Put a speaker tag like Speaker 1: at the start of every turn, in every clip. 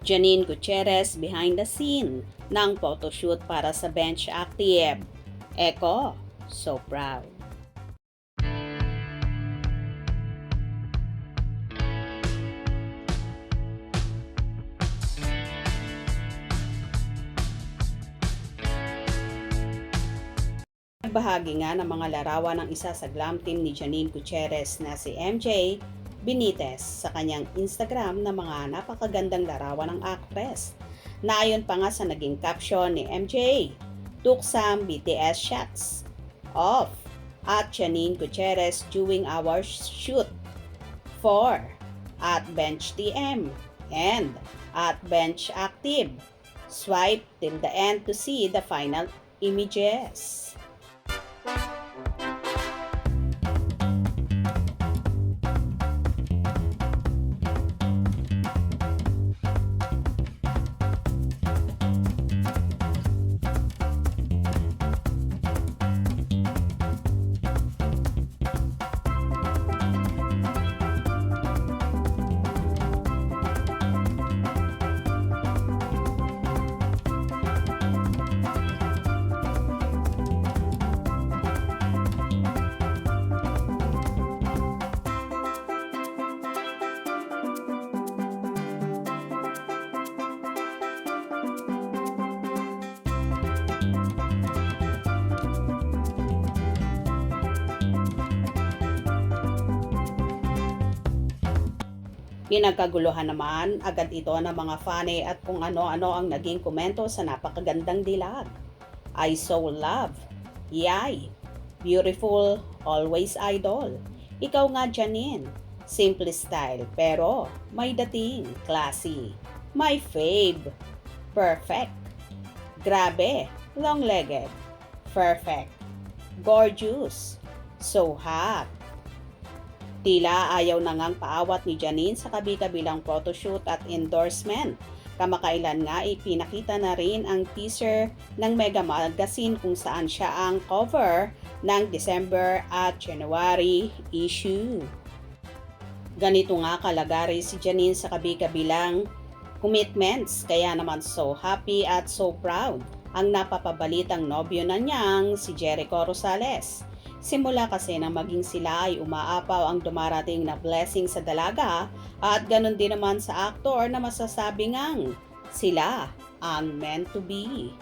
Speaker 1: Janine Gutierrez behind the scene ng photoshoot para sa Bench Active. Eko, so proud. Nagbahagi nga ng mga larawan ng isa sa glam team ni Janine Gutierrez na si MJ Benitez sa kanyang Instagram na mga napakagandang larawan ng actress. Naayon pa nga sa naging caption ni MJ, took some BTS shots of at Janine Gutierrez during our shoot for at Bench TM and at Bench Active. Swipe till the end to see the final images. Pinagkaguluhan naman agad ito ng mga fane at kung ano-ano ang naging komento sa napakagandang dilag. I so love. Yay. Beautiful. Always idol. Ikaw nga Janine. Simple style pero may dating. Classy. My fave. Perfect. Grabe. Long-legged. Perfect. Gorgeous. So hot. Tila ayaw na ngang paawat ni Janine sa kabi-kabilang photoshoot at endorsement. Kamakailan nga ipinakita na rin ang teaser ng Mega Magazine kung saan siya ang cover ng December at January issue. Ganito nga kalagari si Janine sa kabi-kabilang commitments, kaya naman so happy at so proud ang napapabalitang nobyo na niyang si Jericho Rosales. Simula kasi nang maging sila ay umaapaw ang dumarating na blessing sa dalaga at ganun din naman sa aktor na masasabi ngang sila ang meant to be.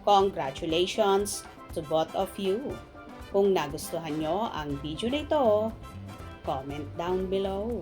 Speaker 1: Congratulations to both of you. Kung nagustuhan nyo ang video na ito, comment down below.